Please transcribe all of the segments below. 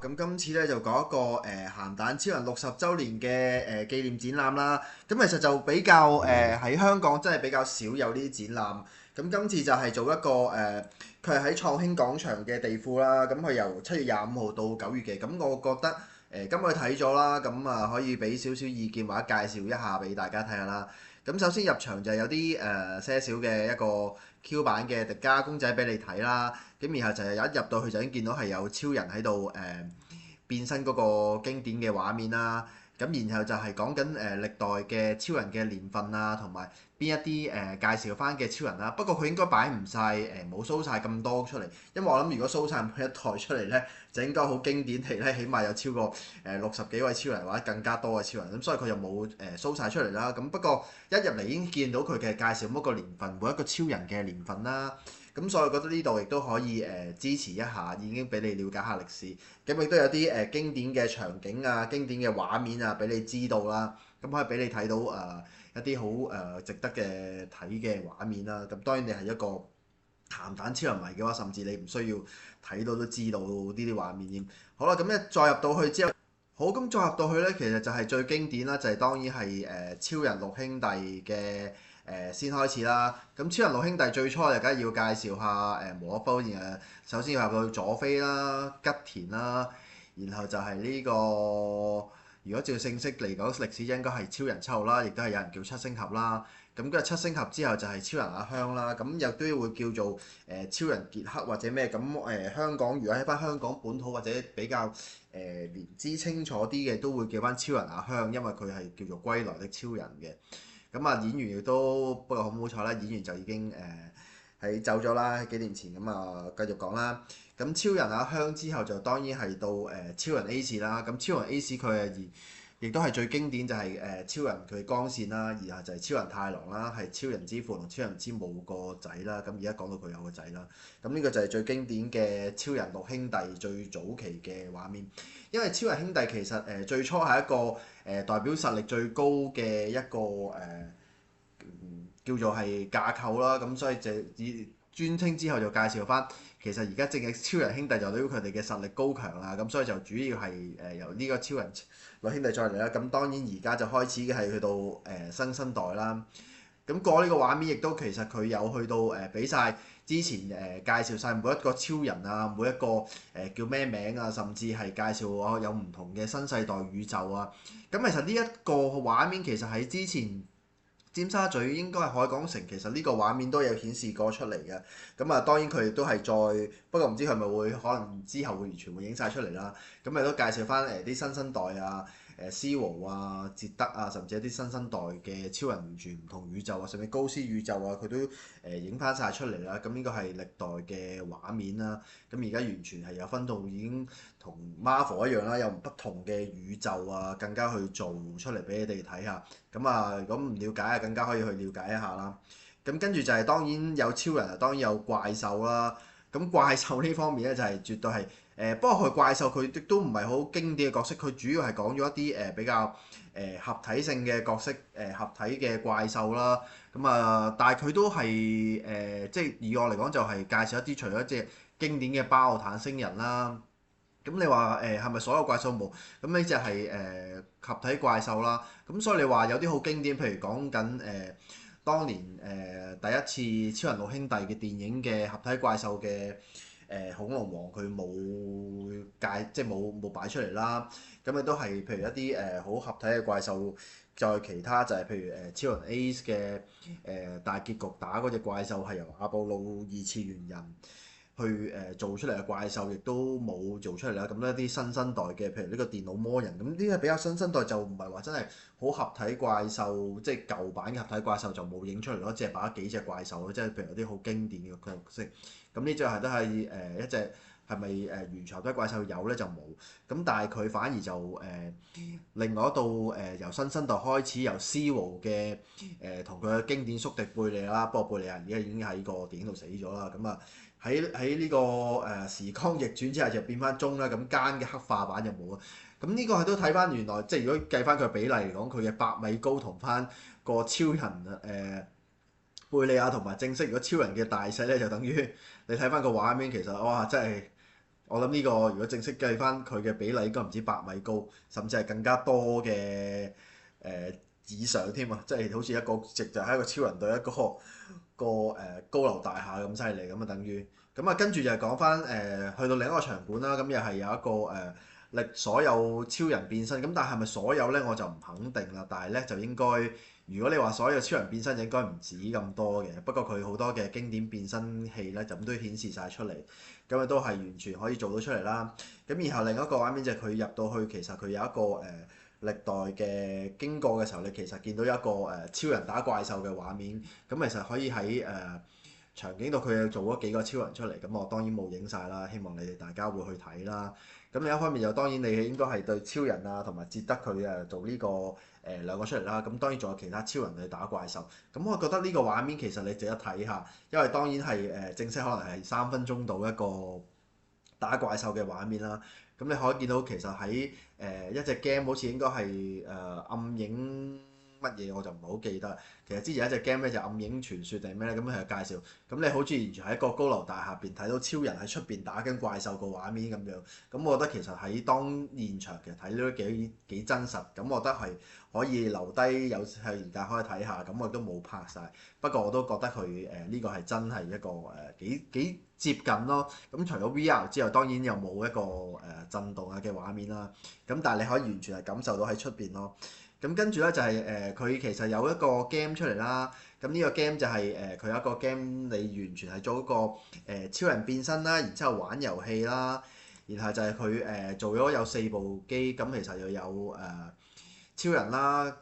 咁今次咧就講一個鹹蛋超人60週年嘅紀念展覽啦。咁其實就比較喺香港真係比較少有呢啲展覽。咁今次就係做一個佢係喺創興廣場嘅地庫啦。咁佢由7月25號到9月嘅。咁我覺得今日睇咗啦，咁啊可以俾少少意見或者介紹一下俾大家睇下啦。咁首先入場就有啲些少嘅一個 Q 版嘅迪迦公仔俾你睇啦。咁然後就係一入到去就已經見到係有超人喺度變身嗰個經典嘅畫面啦。咁然後就係講緊歷代嘅超人嘅年份啊，同埋邊一啲介紹翻嘅超人啦。不過佢應該擺唔晒冇 show 晒咁多出嚟，因為我諗如果 show 晒每一代出嚟呢，就應該好經典地咧，起碼有超過60幾位超人或者更加多嘅超人。咁所以佢就冇show 晒出嚟啦。咁不過一入嚟已經見到佢嘅介紹每一個年份，每一個超人嘅年份啦。咁所以我覺得呢度亦都可以支持一下，已經俾你了解下歷史。咁亦都有啲經典嘅場景啊、經典嘅畫面啊，俾你知道啦。咁可以俾你睇到一啲好值得嘅睇嘅畫面啦。咁當然你係一個鹹蛋超人迷嘅話，甚至你唔需要睇到都知道呢啲畫面添。好啦，咁咧再入到去之後，好咁再入到去咧，其實就係最經典啦，就係當然係超人六兄弟嘅。先開始啦，咁超人六兄弟最初就梗係要介紹下無可否認首先要入到佐菲啦、吉田啦，然後就係呢個如果照正式嚟講歷史應該係超人7號啦，亦都係有人叫七星俠啦。咁跟住七星俠之後就係超人阿香啦，咁又都會叫做超人傑克或者咩咁香港如果喺翻香港本土或者比較年資清楚啲嘅都會叫翻超人阿香，因為佢係叫做歸來的超人嘅。咁啊演員亦都不過好唔好彩啦，演員就已經喺走咗啦，喺幾年前咁啊繼續講啦。咁超人阿香之後就當然係到超人 Ace 啦。咁超人 Ace 佢亦都係最經典就係超人佢光線啦，然後就係超人太郎啦，係超人之父同超人之母個仔啦。咁而家講到佢有個仔啦。咁呢個就係最經典嘅超人六兄弟最早期嘅畫面。因為超人兄弟其實最初係一個代表實力最高嘅一個叫做係架構啦，咁所以就以專稱之後就介紹翻，其實而家正嘅超人兄弟就對於佢哋嘅實力高強啦，咁所以就主要係由呢個超人六兄弟再嚟啦。咁當然而家就開始嘅係去到新生代啦。咁過呢個畫面亦都其實佢有去到俾晒之前介紹晒每一個超人啊，每一個叫咩名啊，甚至係介紹有唔同嘅新世代宇宙啊。咁其實呢一個畫面其實喺之前尖沙咀應該係海港城，其實呢個畫面都有顯示過出嚟嘅。咁啊，當然佢亦都係再，不過唔知係咪會可能之後會完全會影晒出嚟啦。咁亦都介紹翻啲新生代啊。斯豪啊、捷德啊，甚至一啲新生代嘅超人完全唔同宇宙啊，甚至高斯宇宙啊，佢都影翻晒出嚟啦。咁呢個係歷代嘅畫面啦。咁而家完全係有分到已經同 Marvel 一樣啦，有不同嘅宇宙啊，更加去做出嚟俾你哋睇下。咁啊，如果唔了解啊，更加可以去了解一下啦。咁跟住就係當然有超人啊，當然有怪獸啦。咁怪獸呢方面咧就係絕對係不過佢怪獸佢亦都唔係好經典嘅角色，佢主要係講咗一啲比較合體性嘅角色，合體嘅怪獸啦。咁啊，但係佢都係即係以我嚟講就係介紹一啲除咗一隻經典嘅巴奧坦星人啦。咁你話係咪所有怪獸冇？咁呢只係合體怪獸啦。咁所以你話有啲好經典，譬如講緊當年第一次超人六兄弟嘅電影嘅合體怪獸嘅恐龍王，佢冇即係冇擺出嚟啦。咁亦都係譬如一啲好合體嘅怪獸，再其他就係譬如超人 Ace 嘅大結局打嗰隻怪獸係由阿布魯二次元人去做出嚟嘅怪獸，亦都冇做出嚟啦。咁呢啲新生代嘅，譬如呢個電腦魔人，咁呢啲比較新生代就唔係話真係好合體怪獸，即係舊版嘅合體怪獸就冇影出嚟咯，只係擺咗幾隻怪獸咯，即係譬如有啲好經典嘅角色。咁呢隻係都係一隻係咪原材料怪獸有咧就冇，咁但係佢反而就另外一度由新生代開始，由斯豪嘅同佢嘅經典宿敵貝利啦，不過貝利人而家已經喺個電影度死咗啦。咁啊喺呢個時光逆轉之下就變翻中啦，咁奸嘅黑化版就冇啊。咁呢個係都睇翻原來即係如果計翻佢比例嚟講，佢嘅8米高同翻個超人貝利亞同埋正式如果超人嘅大細咧，就等於你睇翻個畫面，其實哇真係我諗呢個如果正式計翻佢嘅比例，應該唔止8米高，甚至係更加多嘅以上添啊！即係好似一個直就係一個超人對一個高樓大廈咁犀利咁啊，等於咁啊，跟住就係講翻去到另一個場館啦，咁又係有一個力所有超人變身，咁但係咪所有呢？我就唔肯定啦，但係呢，就應該。如果你話所有超人變身，應該唔止咁多嘅。不過佢好多嘅經典變身器咧，就咁都顯示晒出嚟，咁啊都係完全可以做到出嚟啦。咁然後另一個畫面就係佢入到去，其實佢有一個歷代嘅經過嘅時候，你其實見到一個超人打怪獸嘅畫面。咁其實可以喺場景度佢做咗幾個超人出嚟。咁我當然冇影晒啦，希望你哋大家會去睇啦。咁另一方面就當然你應該係對超人啊同埋捷德佢做呢個兩個出嚟啦。咁當然仲有其他超人去打怪獸。咁我覺得呢個畫面其實你值得睇下，因為當然係正式可能係3分鐘到一個打怪獸嘅畫面啦。咁你可以見到其實喺一隻 game 好似應該係暗影乜嘢我就唔係好記得。其實之前有一隻 game 咧就暗影傳說定咩咧，咁佢就介紹，咁你好似完全喺一個高樓大廈邊睇到超人喺出邊打緊怪獸個畫面咁樣。咁我覺得其實喺當現場其實睇到都幾真實。咁我覺得係可以留低有係而家可以睇下。咁我都冇拍晒，不過我都覺得佢呢個係真係一個幾接近咯。咁除咗 VR 之後，當然又冇一個震動啊嘅畫面啦。咁但係你可以完全係感受到喺出邊咯。咁跟住咧就係佢其實有一個 game 出嚟啦。咁呢個 game 就係佢有一個 game，你完全係做一個超人變身啦，然之後玩遊戲啦。然後就係佢做咗有4部機，咁其實又有超人啦，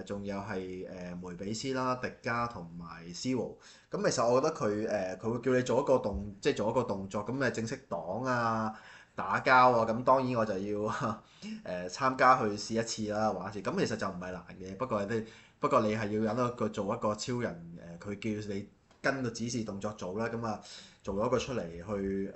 仲有係梅比斯啦、迪迦同埋 Zero。咁其實我覺得佢會叫你做一個即係做一個動作，咁正式擋啊、打交啊。咁當然我就要參加去試一次啦，玩一次。咁其實就唔係難嘅，不過你係要揾一個做一個超人佢叫你跟個指示動作做啦。咁啊做咗一個出嚟去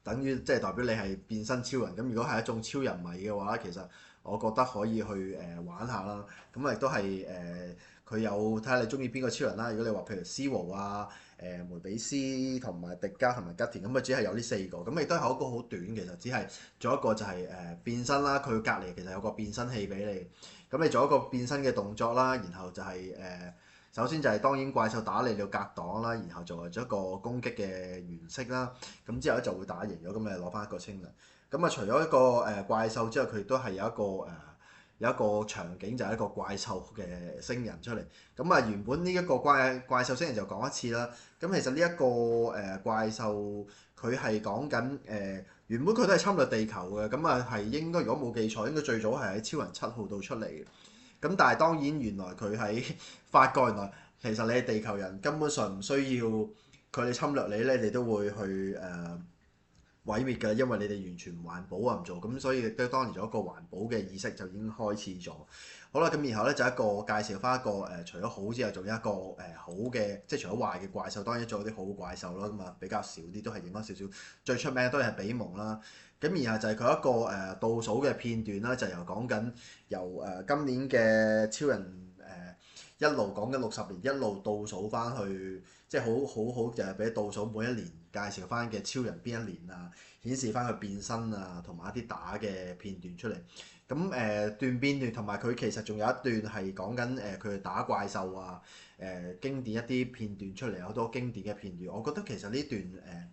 等於即係代表你係變身超人。咁如果係一種超人迷嘅話，其實我覺得可以去玩下啦。咁亦都係佢有睇下你中意邊個超人啦。如果你話譬如 Zero 啊、梅比斯同埋迪迦同埋吉田，咁啊只係有呢4個。咁亦都係一個好短，其實只係做一個就係變身啦。佢隔離其實有個變身器俾你，咁你做一個變身嘅動作啦，然後就係首先就係當然怪獸打你要格擋啦，然後做咗一個攻擊嘅元式啦。咁之後咧就會打贏咗，咁你攞翻一個稱量。咁啊，除咗一個怪獸之外，佢亦都係有一個場景，就係一個怪獸嘅星人出嚟。咁啊，原本呢一個怪獸星人就講一次啦。咁其實呢一個怪獸佢係講緊原本佢都係侵略地球嘅。咁啊係應該如果冇記錯，應該最早係喺超人7號度出嚟嘅。咁但係當然原來佢喺發覺原來其實你係地球人，根本上唔需要佢哋侵略你咧，你都會去毀滅嘅，因為你哋完全唔環保啊，唔做咁，所以亦都當然咗一個環保嘅意識就已經開始咗。好啦，咁然後咧就一個介紹翻一個除咗好之外，仲有一個好嘅，即係除咗壞嘅怪獸，當然仲有啲好怪獸啦。咁啊比較少啲，都係影翻少少。最出名都係比蒙啦。咁然後就係佢一個倒數嘅片段啦，就由講緊由今年嘅超人一路講緊60年，一路倒數翻去，即係好就係俾倒數每一年介紹翻嘅超人邊一年啊，顯示翻佢變身啊，同埋一啲打嘅片段出嚟。咁段片段同埋佢其實仲有一段係講緊佢哋打怪獸啊，經典一啲片段出嚟，有好多經典嘅片段。我覺得其實呢段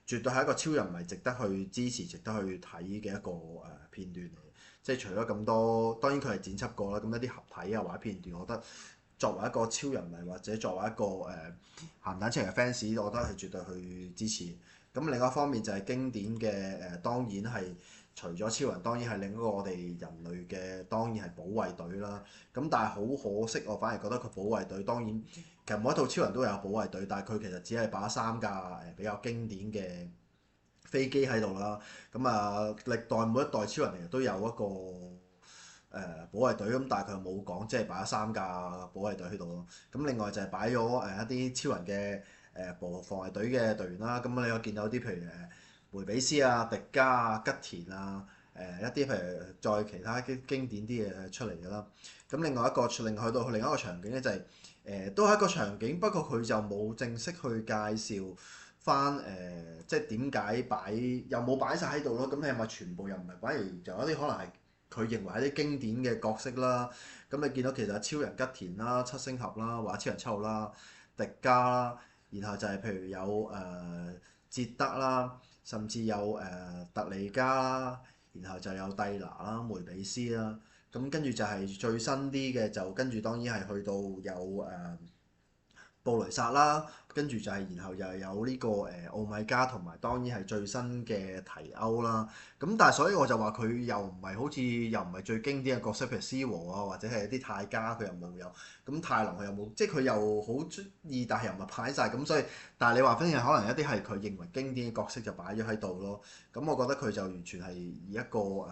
絕對係一個超人迷值得去支持、值得去睇嘅一個片段嚟。即係除咗咁多，當然佢係剪輯過啦。咁一啲合體啊或者片段，我覺得作為一個超人迷或者作為一個鹹蛋超人嘅 fans，我覺得係絕對去支持。咁另一方面就係經典嘅當然係除咗超人，當然係另一個我哋人類嘅，當然係保衛隊啦。咁但係好可惜，我反而覺得佢保衛隊當然其實每一套超人都有保衛隊，但係佢其實只係擺咗3架比較經典嘅飛機喺度啦。咁啊，歷代每一代超人其實都有一個保衛隊，咁但係佢又冇講，即係擺咗3架保衛隊喺度咯。咁另外就係擺咗一啲超人嘅防衛隊嘅隊員啦。咁你有見到啲譬如梅比斯啊、迪迦啊、吉田啊，一啲譬如再其他經典啲嘢出嚟嘅啦。咁另外一個去到另一個場景咧就係都係一個場景，不過佢就冇正式去介紹翻即係點解擺又冇擺晒喺度咯？咁你係咪全部又唔係，反而就有啲可能係佢認為係啲經典嘅角色啦。咁你見到其實超人吉田啦、七星俠啦、或者超人七號啦、迪迦啦，然後就係譬如有捷德啦，甚至有特利迦啦，然後就有蒂拿啦、梅比斯啦。咁跟住就係最新啲嘅，就跟住當然係去到有布雷薩啦，跟住就係然後又有呢個奧米加，同埋當然係最新嘅提歐啦。咁但係所以我就話佢又唔係好似又唔係最經典嘅角色，譬如獅王啊，或者係一啲泰迦佢又冇有，咁太郎佢又冇，即係佢又好中意，但係又唔係擺晒。咁所以但係你話反而可能一啲係佢認為經典嘅角色就擺咗喺度咯。咁我覺得佢就完全係以一個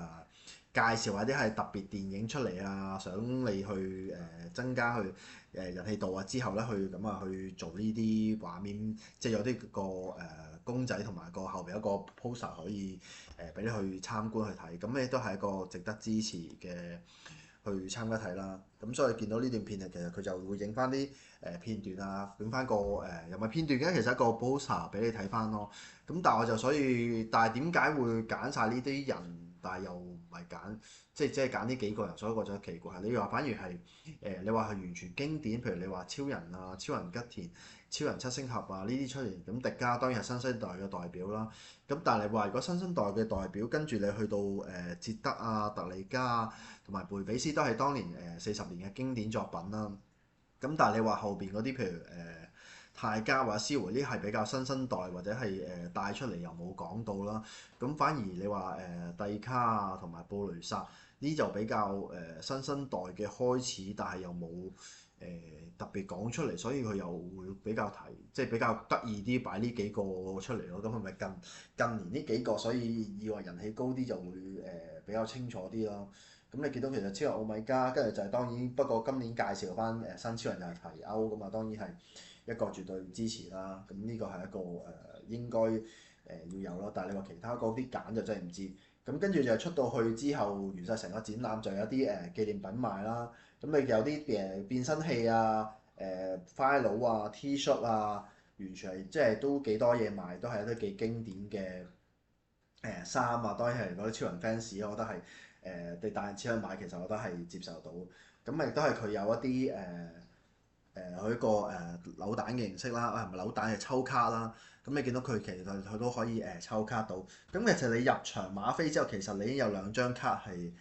介紹或者係特別電影出嚟啊，想你去增加去人氣度啊，之後咧去咁啊去做呢啲畫面，即係有啲個公仔同埋個後邊一個 poster 可以俾你去參觀去睇，咁你都係一個值得支持嘅去參加睇啦。咁所以見到呢段片其實佢就會影翻啲片段啊，影翻個又唔係片段嘅，其實一個 poster 俾你睇翻咯。咁但係我就所以，但係點解會揀晒呢啲人？但係又唔係揀，即係揀呢幾個人，所以我就奇怪。你話反而係你話係完全經典，譬如你話超人啊、超人吉田、超人七星俠啊呢啲出現，咁迪迦當然係新生代嘅代表啦。咁但係你話如果新生代嘅代表，跟住你去到捷德啊、特利迦啊同埋梅比斯都係當年40年嘅經典作品啦。咁但係你話後邊嗰啲譬如泰迦或者獅王呢啲係比較新生代或者係帶出嚟又冇講到啦。咁反而你話蒂卡啊同埋布雷薩呢就比較新生代嘅開始，但係又冇特別講出嚟，所以佢又會比較即係比較得意啲擺呢幾個出嚟咯。咁係咪近年呢幾個所以以為人氣高啲就會比較清楚啲咯？咁你見到其實超人奧米加，跟住就係當然，不過今年介紹翻新超人就係提歐咁嘛，當然係一個絕對支持啦。咁呢個係一個應該要有咯。但係你話其他嗰啲揀就真係唔知。咁跟住就出到去之後，完晒成個展覽就有啲紀念品賣啦。咁你有啲變身器啊、file 啊、T 恤啊，完全係即係都幾多嘢賣，都係一啲幾經典嘅衫啊。當然係嗰啲超人 fans，我覺得係。你帶人錢去買，其實我覺得係接受到。咁亦都係佢有一啲佢一個扭蛋嘅形式啦，係咪扭蛋係抽卡啦？咁你見到佢其實佢都可以抽卡到。咁其實你入場買飛之後，其實你已經有兩張卡係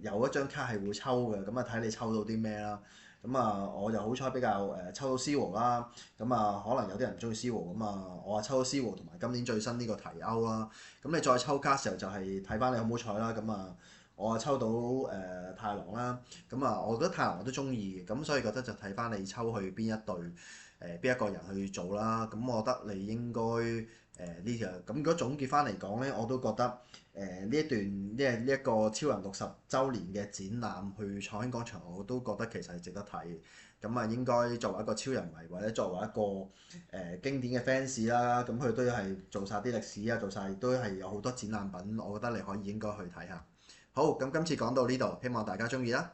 有一張卡係會抽嘅。咁啊睇你抽到啲咩啦。咁啊我就好彩比較抽到 C 羅啦。咁啊可能有啲人唔中意 C 羅咁啊，我啊抽到 C 羅同埋今年最新呢個提歐啦。咁你再抽卡時候就係睇翻你好唔好彩啦。咁啊我啊抽到太郎啦。咁啊我覺得太郎我都中意嘅，咁所以覺得就睇翻你抽去邊一隊邊一個人去做啦。咁我覺得你應該呢條咁如果總結翻嚟講呢，我都覺得呢一段呢一個超人60週年嘅展覽去創興廣場，我都覺得其實係值得睇。咁啊應該作為一個超人迷或者作為一個經典嘅 fans 啦，咁佢都係做晒啲歷史啊，做晒都係有好多展覽品，我覺得你可以應該去睇下。好，咁今次講到呢度，希望大家中意啦。